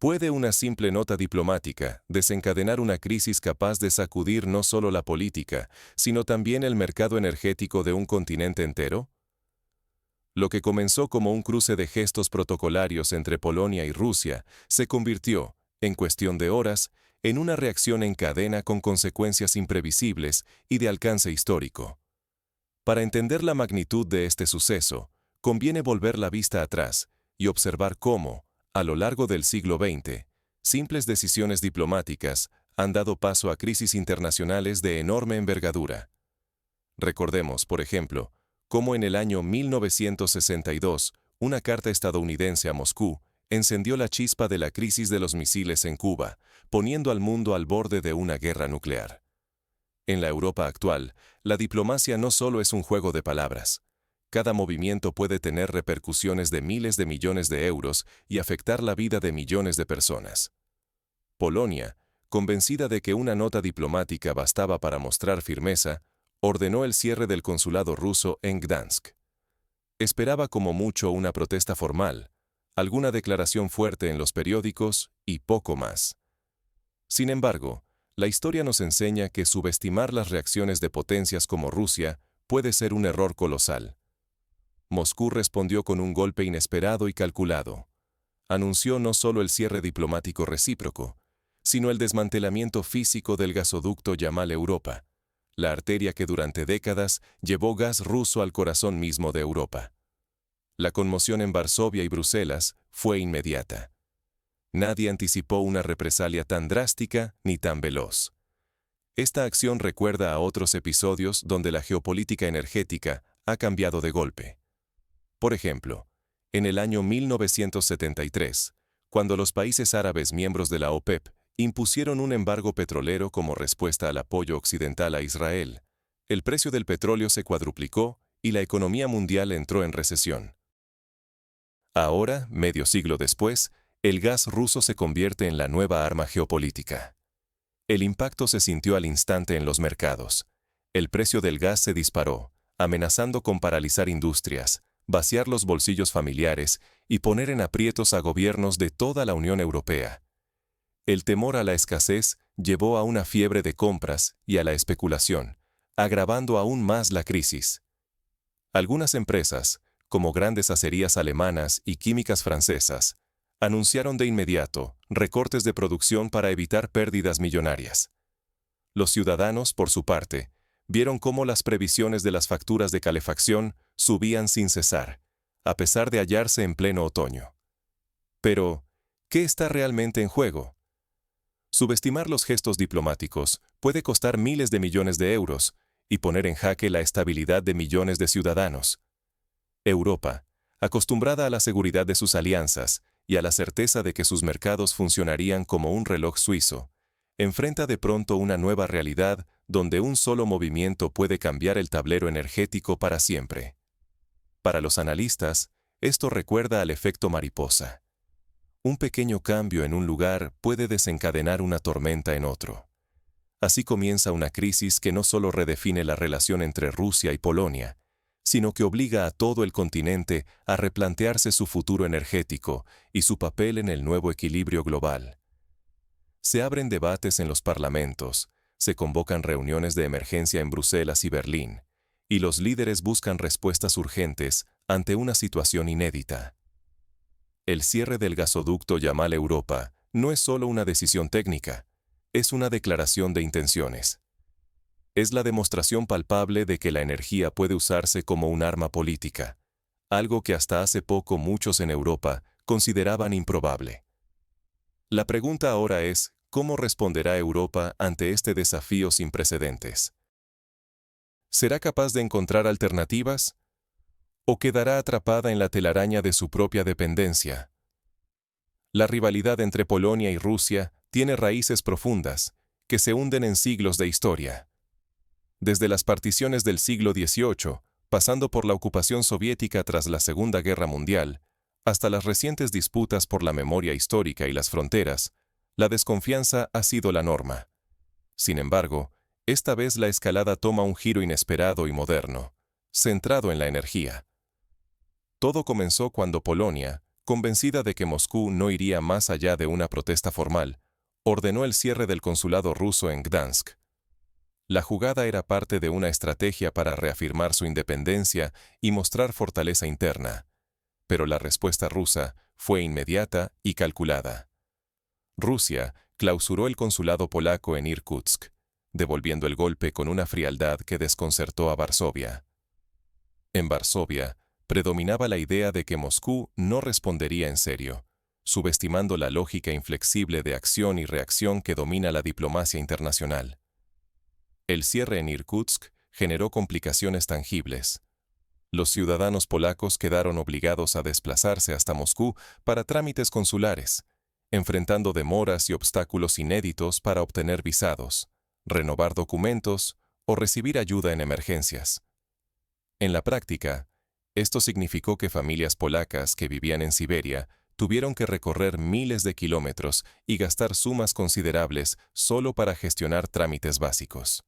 ¿Puede una simple nota diplomática desencadenar una crisis capaz de sacudir no solo la política, sino también el mercado energético de un continente entero? Lo que comenzó como un cruce de gestos protocolarios entre Polonia y Rusia se convirtió, en cuestión de horas, en una reacción en cadena con consecuencias imprevisibles y de alcance histórico. Para entender la magnitud de este suceso, conviene volver la vista atrás y observar cómo, a lo largo del siglo XX, simples decisiones diplomáticas han dado paso a crisis internacionales de enorme envergadura. Recordemos, por ejemplo, cómo en el año 1962, una carta estadounidense a Moscú encendió la chispa de la crisis de los misiles en Cuba, poniendo al mundo al borde de una guerra nuclear. En la Europa actual, la diplomacia no solo es un juego de palabras. Cada movimiento puede tener repercusiones de miles de millones de euros y afectar la vida de millones de personas. Polonia, convencida de que una nota diplomática bastaba para mostrar firmeza, ordenó el cierre del consulado ruso en Gdansk. Esperaba como mucho una protesta formal, alguna declaración fuerte en los periódicos y poco más. Sin embargo, la historia nos enseña que subestimar las reacciones de potencias como Rusia puede ser un error colosal. Moscú respondió con un golpe inesperado y calculado. Anunció no solo el cierre diplomático recíproco, sino el desmantelamiento físico del gasoducto Yamal Europa, la arteria que durante décadas llevó gas ruso al corazón mismo de Europa. La conmoción en Varsovia y Bruselas fue inmediata. Nadie anticipó una represalia tan drástica ni tan veloz. Esta acción recuerda a otros episodios donde la geopolítica energética ha cambiado de golpe. Por ejemplo, en el año 1973, cuando los países árabes miembros de la OPEP impusieron un embargo petrolero como respuesta al apoyo occidental a Israel, el precio del petróleo se cuadruplicó y la economía mundial entró en recesión. Ahora, medio siglo después, el gas ruso se convierte en la nueva arma geopolítica. El impacto se sintió al instante en los mercados. El precio del gas se disparó, amenazando con paralizar industrias, vaciar los bolsillos familiares y poner en aprietos a gobiernos de toda la Unión Europea. El temor a la escasez llevó a una fiebre de compras y a la especulación, agravando aún más la crisis. Algunas empresas, como grandes acerías alemanas y químicas francesas, anunciaron de inmediato recortes de producción para evitar pérdidas millonarias. Los ciudadanos, por su parte, vieron cómo las previsiones de las facturas de calefacción subían sin cesar, a pesar de hallarse en pleno otoño. Pero, ¿qué está realmente en juego? Subestimar los gestos diplomáticos puede costar miles de millones de euros y poner en jaque la estabilidad de millones de ciudadanos. Europa, acostumbrada a la seguridad de sus alianzas y a la certeza de que sus mercados funcionarían como un reloj suizo, enfrenta de pronto una nueva realidad donde un solo movimiento puede cambiar el tablero energético para siempre. Para los analistas, esto recuerda al efecto mariposa. Un pequeño cambio en un lugar puede desencadenar una tormenta en otro. Así comienza una crisis que no solo redefine la relación entre Rusia y Polonia, sino que obliga a todo el continente a replantearse su futuro energético y su papel en el nuevo equilibrio global. Se abren debates en los parlamentos, se convocan reuniones de emergencia en Bruselas y Berlín, y los líderes buscan respuestas urgentes ante una situación inédita. El cierre del gasoducto Yamal Europa no es solo una decisión técnica, es una declaración de intenciones. Es la demostración palpable de que la energía puede usarse como un arma política, algo que hasta hace poco muchos en Europa consideraban improbable. La pregunta ahora es, ¿cómo responderá Europa ante este desafío sin precedentes? ¿Será capaz de encontrar alternativas? ¿O quedará atrapada en la telaraña de su propia dependencia? La rivalidad entre Polonia y Rusia tiene raíces profundas, que se hunden en siglos de historia. Desde las particiones del siglo XVIII, pasando por la ocupación soviética tras la Segunda Guerra Mundial, hasta las recientes disputas por la memoria histórica y las fronteras, la desconfianza ha sido la norma. Sin embargo, esta vez la escalada toma un giro inesperado y moderno, centrado en la energía. Todo comenzó cuando Polonia, Convencida de que Moscú no iría más allá de una protesta formal, ordenó el cierre del consulado ruso en Gdansk. La jugada era parte de una estrategia para reafirmar su independencia y mostrar fortaleza interna, pero la respuesta rusa fue inmediata y calculada. Rusia clausuró el consulado polaco en Irkutsk, devolviendo el golpe con una frialdad que desconcertó a Varsovia. En Varsovia, predominaba la idea de que Moscú no respondería en serio, subestimando la lógica inflexible de acción y reacción que domina la diplomacia internacional. El cierre en Irkutsk generó complicaciones tangibles. Los ciudadanos polacos quedaron obligados a desplazarse hasta Moscú para trámites consulares, enfrentando demoras y obstáculos inéditos para obtener visados, renovar documentos o recibir ayuda en emergencias. En la práctica, esto significó que familias polacas que vivían en Siberia tuvieron que recorrer miles de kilómetros y gastar sumas considerables solo para gestionar trámites básicos.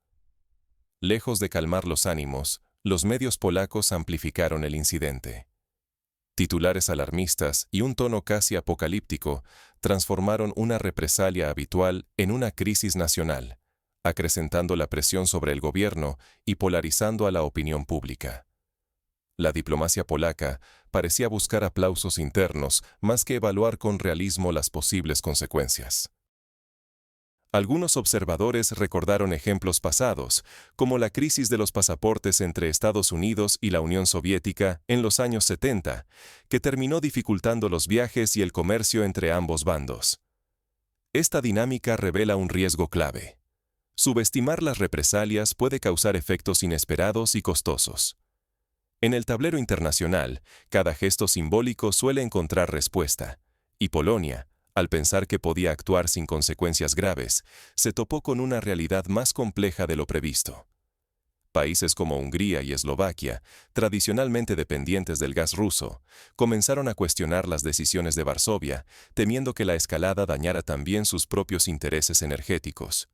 Lejos de calmar los ánimos, los medios polacos amplificaron el incidente. Titulares alarmistas y un tono casi apocalíptico transformaron una represalia habitual en una crisis nacional, acrecentando la presión sobre el gobierno y polarizando a la opinión pública. La diplomacia polaca parecía buscar aplausos internos más que evaluar con realismo las posibles consecuencias. Algunos observadores recordaron ejemplos pasados, como la crisis de los pasaportes entre Estados Unidos y la Unión Soviética en los años 70, que terminó dificultando los viajes y el comercio entre ambos bandos. Esta dinámica revela un riesgo clave. Subestimar las represalias puede causar efectos inesperados y costosos. En el tablero internacional, cada gesto simbólico suele encontrar respuesta, y Polonia, al pensar que podía actuar sin consecuencias graves, se topó con una realidad más compleja de lo previsto. Países como Hungría y Eslovaquia, tradicionalmente dependientes del gas ruso, comenzaron a cuestionar las decisiones de Varsovia, temiendo que la escalada dañara también sus propios intereses energéticos.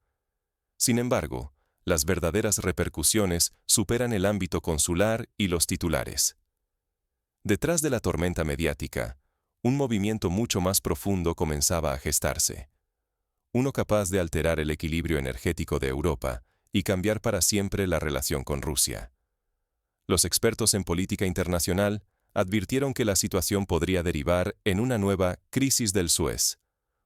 Sin embargo, las verdaderas repercusiones superan el ámbito consular y los titulares. Detrás de la tormenta mediática, un movimiento mucho más profundo comenzaba a gestarse. Uno capaz de alterar el equilibrio energético de Europa y cambiar para siempre la relación con Rusia. Los expertos en política internacional advirtieron que la situación podría derivar en una nueva crisis del Suez,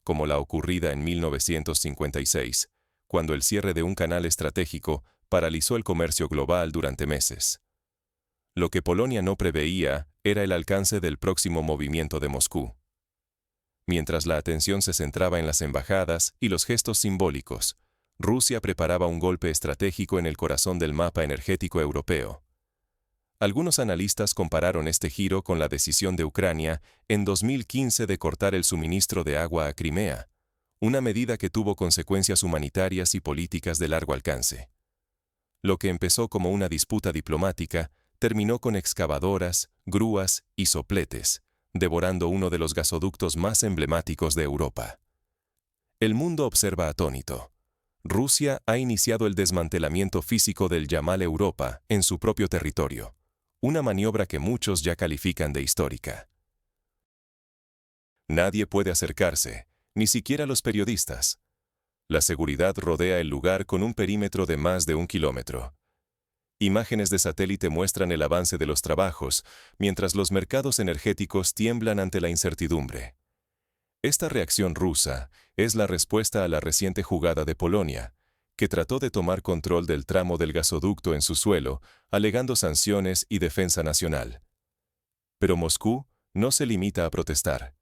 como la ocurrida en 1956, cuando el cierre de un canal estratégico paralizó el comercio global durante meses. Lo que Polonia no preveía era el alcance del próximo movimiento de Moscú. Mientras la atención se centraba en las embajadas y los gestos simbólicos, Rusia preparaba un golpe estratégico en el corazón del mapa energético europeo. Algunos analistas compararon este giro con la decisión de Ucrania en 2015 de cortar el suministro de agua a Crimea, una medida que tuvo consecuencias humanitarias y políticas de largo alcance. Lo que empezó como una disputa diplomática terminó con excavadoras, grúas y sopletes, devorando uno de los gasoductos más emblemáticos de Europa. El mundo observa atónito. Rusia ha iniciado el desmantelamiento físico del Yamal Europa en su propio territorio, una maniobra que muchos ya califican de histórica. Nadie puede acercarse, ni siquiera los periodistas. La seguridad rodea el lugar con un perímetro de más de 1 kilómetro. Imágenes de satélite muestran el avance de los trabajos, mientras los mercados energéticos tiemblan ante la incertidumbre. Esta reacción rusa es la respuesta a la reciente jugada de Polonia, que trató de tomar control del tramo del gasoducto en su suelo, alegando sanciones y defensa nacional. Pero Moscú no se limita a protestar.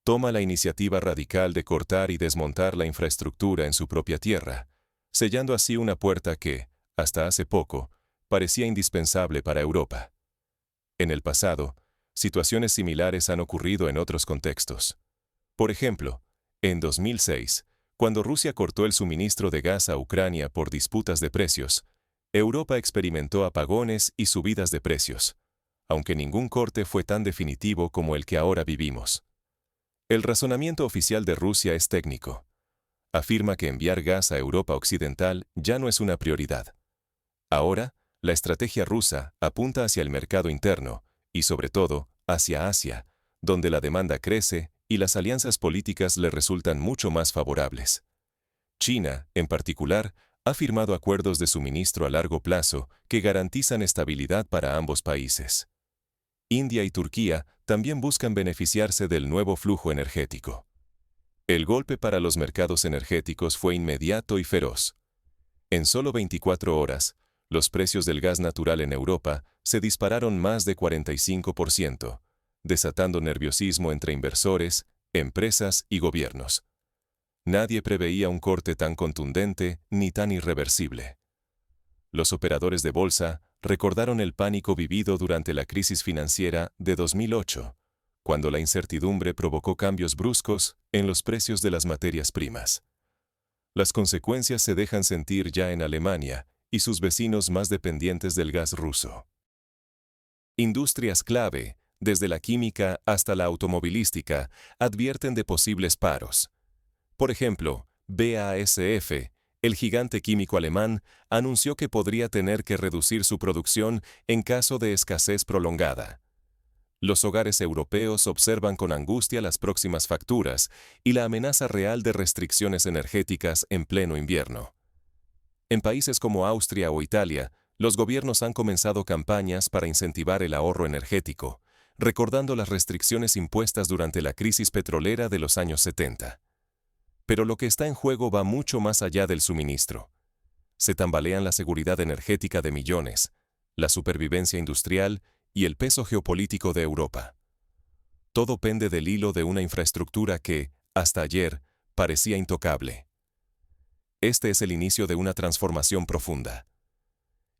Toma la iniciativa radical de cortar y desmontar la infraestructura en su propia tierra, sellando así una puerta que, hasta hace poco, parecía indispensable para Europa. En el pasado, situaciones similares han ocurrido en otros contextos. Por ejemplo, en 2006, cuando Rusia cortó el suministro de gas a Ucrania por disputas de precios, Europa experimentó apagones y subidas de precios, aunque ningún corte fue tan definitivo como el que ahora vivimos. El razonamiento oficial de Rusia es técnico. Afirma que enviar gas a Europa Occidental ya no es una prioridad. Ahora, la estrategia rusa apunta hacia el mercado interno y, sobre todo, hacia Asia, donde la demanda crece y las alianzas políticas le resultan mucho más favorables. China, en particular, ha firmado acuerdos de suministro a largo plazo que garantizan estabilidad para ambos países. India y Turquía también buscan beneficiarse del nuevo flujo energético. El golpe para los mercados energéticos fue inmediato y feroz. En solo 24 horas, los precios del gas natural en Europa se dispararon más de 45%, desatando nerviosismo entre inversores, empresas y gobiernos. Nadie preveía un corte tan contundente ni tan irreversible. Los operadores de bolsa recordaron el pánico vivido durante la crisis financiera de 2008, cuando la incertidumbre provocó cambios bruscos en los precios de las materias primas. Las consecuencias se dejan sentir ya en Alemania y sus vecinos más dependientes del gas ruso. Industrias clave, desde la química hasta la automovilística, advierten de posibles paros. Por ejemplo, BASF, el gigante químico alemán, anunció que podría tener que reducir su producción en caso de escasez prolongada. Los hogares europeos observan con angustia las próximas facturas y la amenaza real de restricciones energéticas en pleno invierno. En países como Austria o Italia, los gobiernos han comenzado campañas para incentivar el ahorro energético, recordando las restricciones impuestas durante la crisis petrolera de los años 70. Pero lo que está en juego va mucho más allá del suministro. Se tambalean la seguridad energética de millones, la supervivencia industrial y el peso geopolítico de Europa. Todo pende del hilo de una infraestructura que, hasta ayer, parecía intocable. Este es el inicio de una transformación profunda.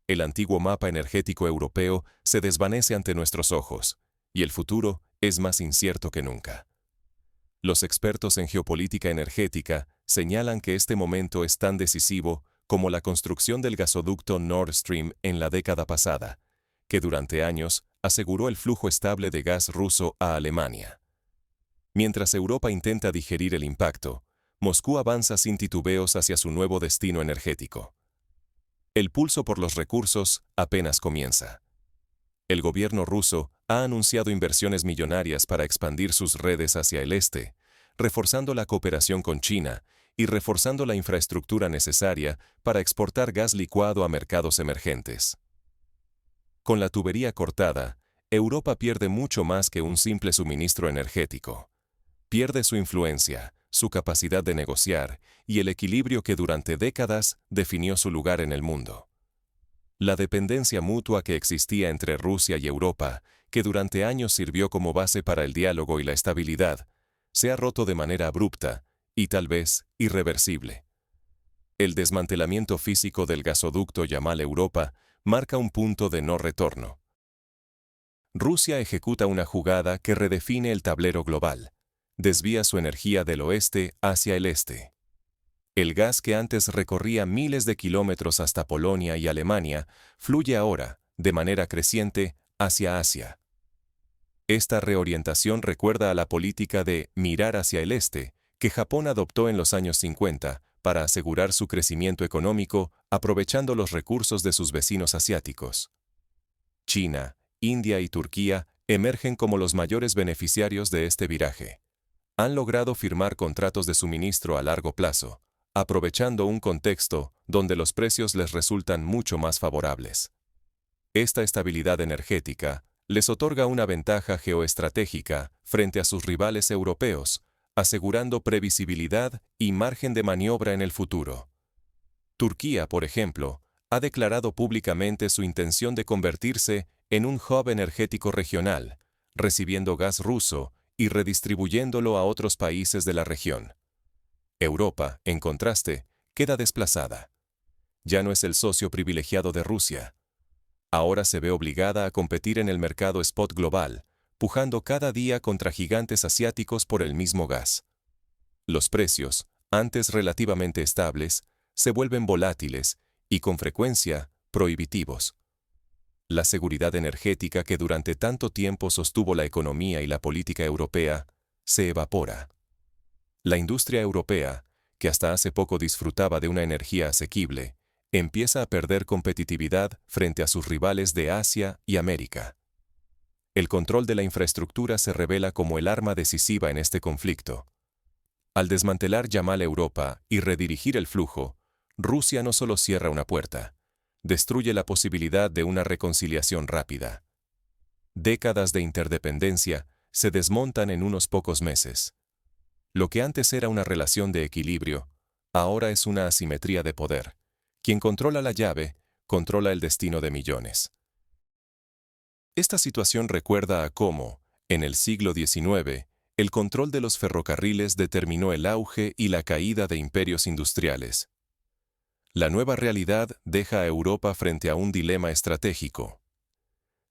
El antiguo mapa energético europeo se desvanece ante nuestros ojos, y el futuro es más incierto que nunca. Los expertos en geopolítica energética señalan que este momento es tan decisivo como la construcción del gasoducto Nord Stream en la década pasada, que durante años aseguró el flujo estable de gas ruso a Alemania. Mientras Europa intenta digerir el impacto, Moscú avanza sin titubeos hacia su nuevo destino energético. El pulso por los recursos apenas comienza. El gobierno ruso ha anunciado inversiones millonarias para expandir sus redes hacia el este, reforzando la cooperación con China y reforzando la infraestructura necesaria para exportar gas licuado a mercados emergentes. Con la tubería cortada, Europa pierde mucho más que un simple suministro energético. Pierde su influencia, su capacidad de negociar y el equilibrio que durante décadas definió su lugar en el mundo. La dependencia mutua que existía entre Rusia y Europa, que durante años sirvió como base para el diálogo y la estabilidad, se ha roto de manera abrupta y tal vez irreversible. El desmantelamiento físico del gasoducto Yamal Europa marca un punto de no retorno. Rusia ejecuta una jugada que redefine el tablero global. Desvía su energía del oeste hacia el este. El gas que antes recorría miles de kilómetros hasta Polonia y Alemania fluye ahora, de manera creciente, hacia Asia. Esta reorientación recuerda a la política de mirar hacia el este que Japón adoptó en los años 50 para asegurar su crecimiento económico aprovechando los recursos de sus vecinos asiáticos. China, India y Turquía emergen como los mayores beneficiarios de este viraje. Han logrado firmar contratos de suministro a largo plazo, aprovechando un contexto donde los precios les resultan mucho más favorables. Esta estabilidad energética les otorga una ventaja geoestratégica frente a sus rivales europeos, asegurando previsibilidad y margen de maniobra en el futuro. Turquía, por ejemplo, ha declarado públicamente su intención de convertirse en un hub energético regional, recibiendo gas ruso y redistribuyéndolo a otros países de la región. Europa, en contraste, queda desplazada. Ya no es el socio privilegiado de Rusia. Ahora se ve obligada a competir en el mercado spot global, pujando cada día contra gigantes asiáticos por el mismo gas. Los precios, antes relativamente estables, se vuelven volátiles y, con frecuencia, prohibitivos. La seguridad energética que durante tanto tiempo sostuvo la economía y la política europea, se evapora. La industria europea, que hasta hace poco disfrutaba de una energía asequible, empieza a perder competitividad frente a sus rivales de Asia y América. El control de la infraestructura se revela como el arma decisiva en este conflicto. Al desmantelar Yamal Europa y redirigir el flujo, Rusia no solo cierra una puerta, destruye la posibilidad de una reconciliación rápida. Décadas de interdependencia se desmontan en unos pocos meses. Lo que antes era una relación de equilibrio, ahora es una asimetría de poder. Quien controla la llave, controla el destino de millones. Esta situación recuerda a cómo, en el siglo XIX, el control de los ferrocarriles determinó el auge y la caída de imperios industriales. La nueva realidad deja a Europa frente a un dilema estratégico.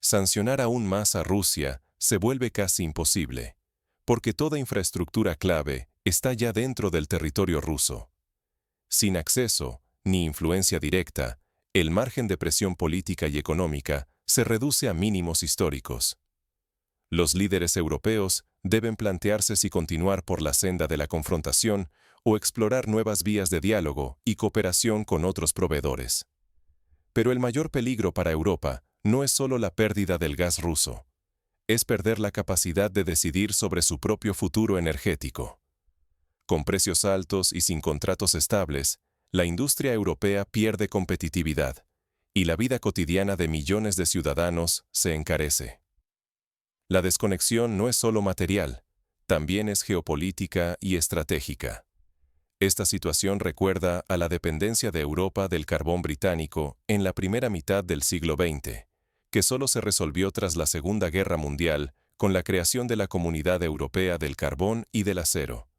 Sancionar aún más a Rusia se vuelve casi imposible, porque toda infraestructura clave está ya dentro del territorio ruso. Sin acceso, ni influencia directa, el margen de presión política y económica se reduce a mínimos históricos. Los líderes europeos deben plantearse si continuar por la senda de la confrontación o explorar nuevas vías de diálogo y cooperación con otros proveedores. Pero el mayor peligro para Europa no es solo la pérdida del gas ruso, es perder la capacidad de decidir sobre su propio futuro energético. Con precios altos y sin contratos estables, la industria europea pierde competitividad, y la vida cotidiana de millones de ciudadanos se encarece. La desconexión no es solo material, también es geopolítica y estratégica. Esta situación recuerda a la dependencia de Europa del carbón británico en la primera mitad del siglo XX, que solo se resolvió tras la Segunda Guerra Mundial con la creación de la Comunidad Europea del Carbón y del Acero.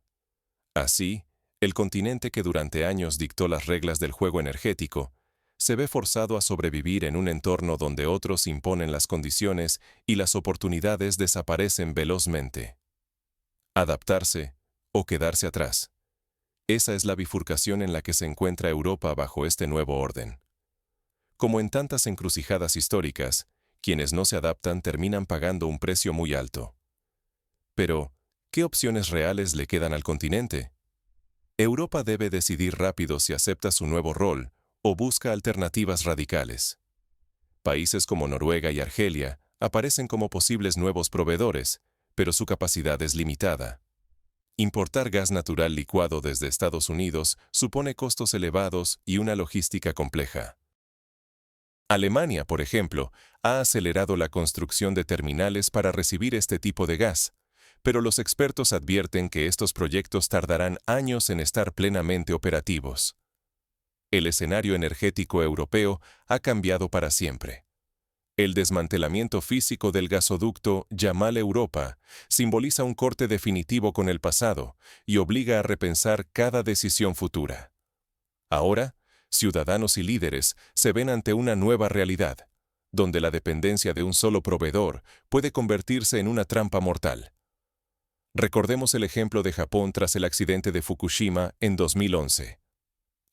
Así, el continente que durante años dictó las reglas del juego energético, se ve forzado a sobrevivir en un entorno donde otros imponen las condiciones y las oportunidades desaparecen velozmente. Adaptarse o quedarse atrás. Esa es la bifurcación en la que se encuentra Europa bajo este nuevo orden. Como en tantas encrucijadas históricas, quienes no se adaptan terminan pagando un precio muy alto. Pero, ¿qué opciones reales le quedan al continente? Europa debe decidir rápido si acepta su nuevo rol o busca alternativas radicales. Países como Noruega y Argelia aparecen como posibles nuevos proveedores, pero su capacidad es limitada. Importar gas natural licuado desde Estados Unidos supone costos elevados y una logística compleja. Alemania, por ejemplo, ha acelerado la construcción de terminales para recibir este tipo de gas, pero los expertos advierten que estos proyectos tardarán años en estar plenamente operativos. El escenario energético europeo ha cambiado para siempre. El desmantelamiento físico del gasoducto Yamal Europa simboliza un corte definitivo con el pasado y obliga a repensar cada decisión futura. Ahora, ciudadanos y líderes se ven ante una nueva realidad, donde la dependencia de un solo proveedor puede convertirse en una trampa mortal. Recordemos el ejemplo de Japón tras el accidente de Fukushima en 2011.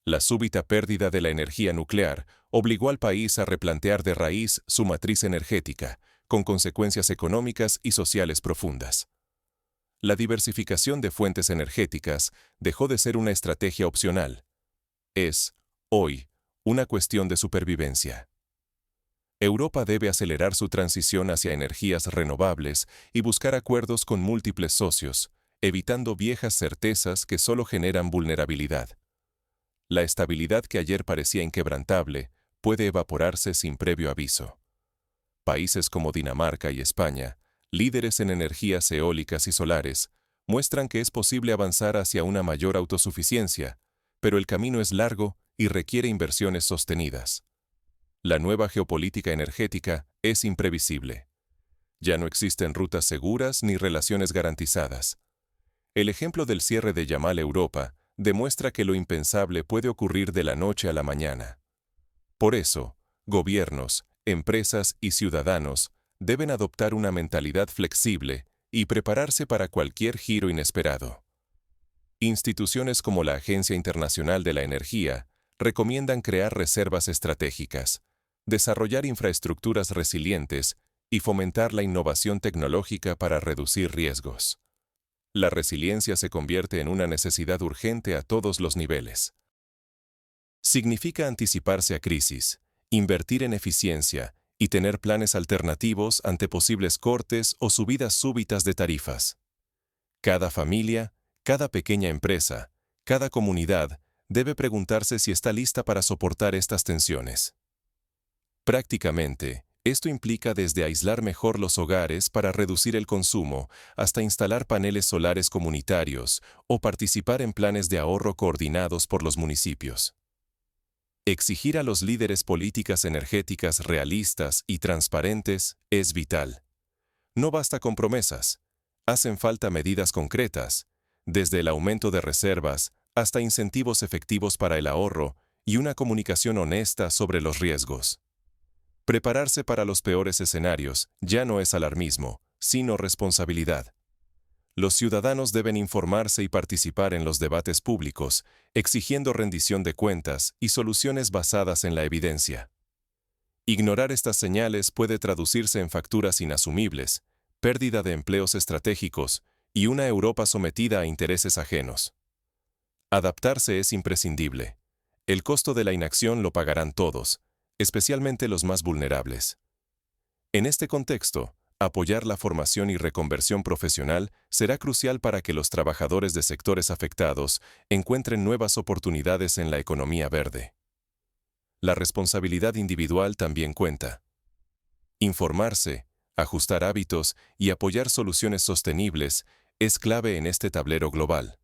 La súbita pérdida de la energía nuclear obligó al país a replantear de raíz su matriz energética, con consecuencias económicas y sociales profundas. La diversificación de fuentes energéticas dejó de ser una estrategia opcional. Es, hoy, una cuestión de supervivencia. Europa debe acelerar su transición hacia energías renovables y buscar acuerdos con múltiples socios, evitando viejas certezas que solo generan vulnerabilidad. La estabilidad que ayer parecía inquebrantable puede evaporarse sin previo aviso. Países como Dinamarca y España, líderes en energías eólicas y solares, muestran que es posible avanzar hacia una mayor autosuficiencia, pero el camino es largo y requiere inversiones sostenidas. La nueva geopolítica energética es imprevisible. Ya no existen rutas seguras ni relaciones garantizadas. El ejemplo del cierre de Yamal Europa demuestra que lo impensable puede ocurrir de la noche a la mañana. Por eso, gobiernos, empresas y ciudadanos deben adoptar una mentalidad flexible y prepararse para cualquier giro inesperado. Instituciones como la Agencia Internacional de la Energía recomiendan crear reservas estratégicas, desarrollar infraestructuras resilientes y fomentar la innovación tecnológica para reducir riesgos. La resiliencia se convierte en una necesidad urgente a todos los niveles. Significa anticiparse a crisis, invertir en eficiencia y tener planes alternativos ante posibles cortes o subidas súbitas de tarifas. Cada familia, cada pequeña empresa, cada comunidad debe preguntarse si está lista para soportar estas tensiones. Prácticamente, esto implica desde aislar mejor los hogares para reducir el consumo hasta instalar paneles solares comunitarios o participar en planes de ahorro coordinados por los municipios. Exigir a los líderes políticas energéticas realistas y transparentes es vital. No basta con promesas, hacen falta medidas concretas, desde el aumento de reservas hasta incentivos efectivos para el ahorro y una comunicación honesta sobre los riesgos. Prepararse para los peores escenarios ya no es alarmismo, sino responsabilidad. Los ciudadanos deben informarse y participar en los debates públicos, exigiendo rendición de cuentas y soluciones basadas en la evidencia. Ignorar estas señales puede traducirse en facturas inasumibles, pérdida de empleos estratégicos y una Europa sometida a intereses ajenos. Adaptarse es imprescindible. El costo de la inacción lo pagarán todos, especialmente los más vulnerables. En este contexto, apoyar la formación y reconversión profesional será crucial para que los trabajadores de sectores afectados encuentren nuevas oportunidades en la economía verde. La responsabilidad individual también cuenta. Informarse, ajustar hábitos y apoyar soluciones sostenibles es clave en este tablero global.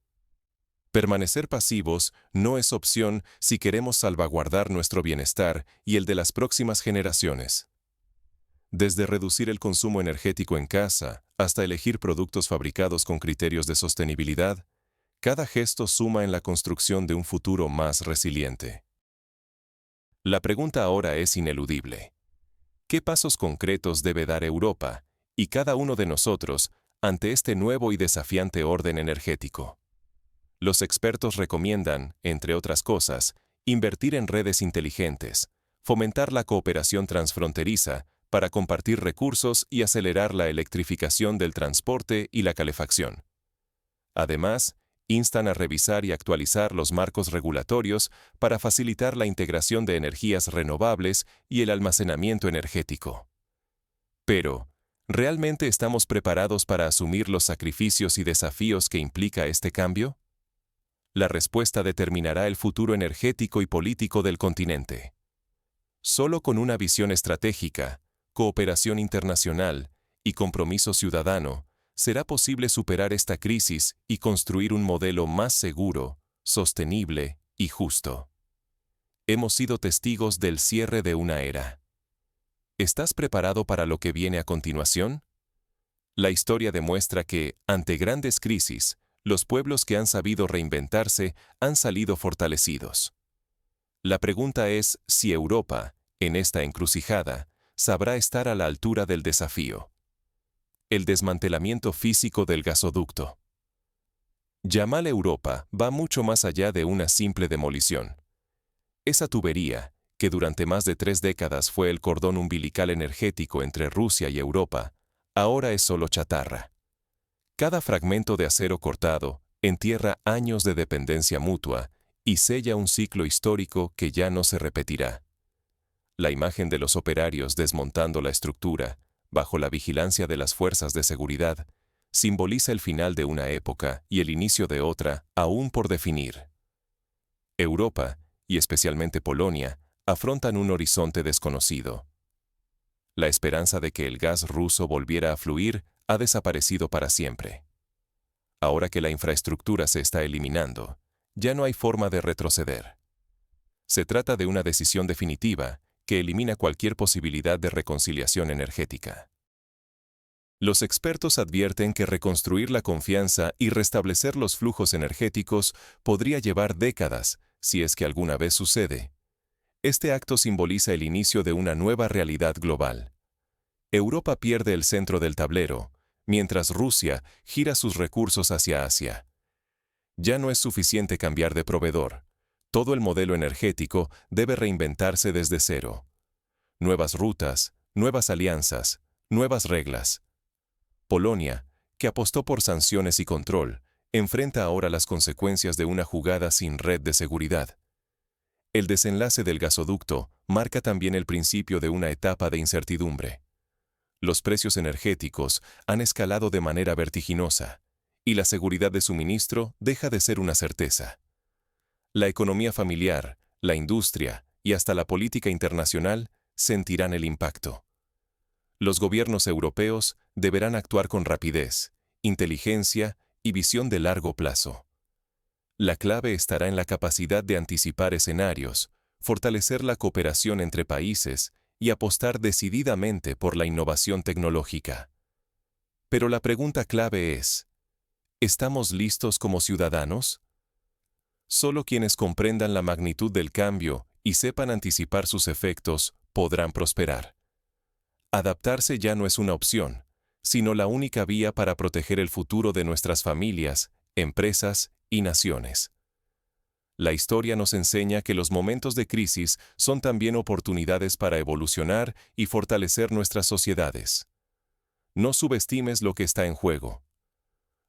Permanecer pasivos no es opción si queremos salvaguardar nuestro bienestar y el de las próximas generaciones. Desde reducir el consumo energético en casa hasta elegir productos fabricados con criterios de sostenibilidad, cada gesto suma en la construcción de un futuro más resiliente. La pregunta ahora es ineludible. ¿Qué pasos concretos debe dar Europa y cada uno de nosotros ante este nuevo y desafiante orden energético? Los expertos recomiendan, entre otras cosas, invertir en redes inteligentes, fomentar la cooperación transfronteriza para compartir recursos y acelerar la electrificación del transporte y la calefacción. Además, instan a revisar y actualizar los marcos regulatorios para facilitar la integración de energías renovables y el almacenamiento energético. Pero, ¿realmente estamos preparados para asumir los sacrificios y desafíos que implica este cambio? La respuesta determinará el futuro energético y político del continente. Solo con una visión estratégica, cooperación internacional y compromiso ciudadano, será posible superar esta crisis y construir un modelo más seguro, sostenible y justo. Hemos sido testigos del cierre de una era. ¿Estás preparado para lo que viene a continuación? La historia demuestra que, ante grandes crisis, los pueblos que han sabido reinventarse han salido fortalecidos. La pregunta es si Europa, en esta encrucijada, sabrá estar a la altura del desafío. El desmantelamiento físico del gasoducto. Yamal Europa va mucho más allá de una simple demolición. Esa tubería, que durante más de 3 décadas fue el cordón umbilical energético entre Rusia y Europa, ahora es solo chatarra. Cada fragmento de acero cortado entierra años de dependencia mutua y sella un ciclo histórico que ya no se repetirá. La imagen de los operarios desmontando la estructura, bajo la vigilancia de las fuerzas de seguridad, simboliza el final de una época y el inicio de otra aún por definir. Europa, y especialmente Polonia, afrontan un horizonte desconocido. La esperanza de que el gas ruso volviera a fluir ha desaparecido para siempre. Ahora que la infraestructura se está eliminando, ya no hay forma de retroceder. Se trata de una decisión definitiva que elimina cualquier posibilidad de reconciliación energética. Los expertos advierten que reconstruir la confianza y restablecer los flujos energéticos podría llevar décadas, si es que alguna vez sucede. Este acto simboliza el inicio de una nueva realidad global. Europa pierde el centro del tablero, mientras Rusia gira sus recursos hacia Asia. Ya no es suficiente cambiar de proveedor. Todo el modelo energético debe reinventarse desde cero. Nuevas rutas, nuevas alianzas, nuevas reglas. Polonia, que apostó por sanciones y control, enfrenta ahora las consecuencias de una jugada sin red de seguridad. El desenlace del gasoducto marca también el principio de una etapa de incertidumbre. Los precios energéticos han escalado de manera vertiginosa, y la seguridad de suministro deja de ser una certeza. La economía familiar, la industria y hasta la política internacional sentirán el impacto. Los gobiernos europeos deberán actuar con rapidez, inteligencia y visión de largo plazo. La clave estará en la capacidad de anticipar escenarios, fortalecer la cooperación entre países y apostar decididamente por la innovación tecnológica. Pero la pregunta clave es, ¿estamos listos como ciudadanos? Solo quienes comprendan la magnitud del cambio y sepan anticipar sus efectos podrán prosperar. Adaptarse ya no es una opción, sino la única vía para proteger el futuro de nuestras familias, empresas y naciones. La historia nos enseña que los momentos de crisis son también oportunidades para evolucionar y fortalecer nuestras sociedades. No subestimes lo que está en juego.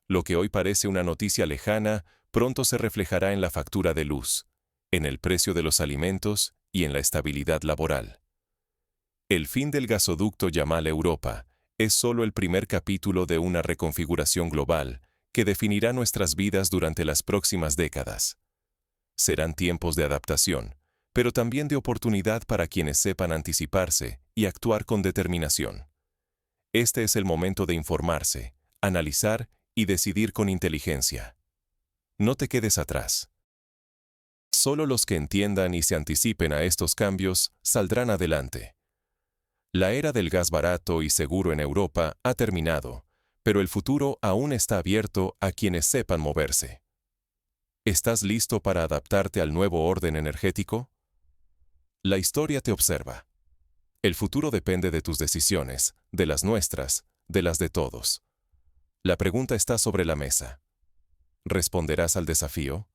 Lo que hoy parece una noticia lejana, pronto se reflejará en la factura de luz, en el precio de los alimentos y en la estabilidad laboral. El fin del gasoducto Yamal Europa es solo el primer capítulo de una reconfiguración global que definirá nuestras vidas durante las próximas décadas. Serán tiempos de adaptación, pero también de oportunidad para quienes sepan anticiparse y actuar con determinación. Este es el momento de informarse, analizar y decidir con inteligencia. No te quedes atrás. Solo los que entiendan y se anticipen a estos cambios saldrán adelante. La era del gas barato y seguro en Europa ha terminado, pero el futuro aún está abierto a quienes sepan moverse. ¿Estás listo para adaptarte al nuevo orden energético? La historia te observa. El futuro depende de tus decisiones, de las nuestras, de las de todos. La pregunta está sobre la mesa. ¿Responderás al desafío?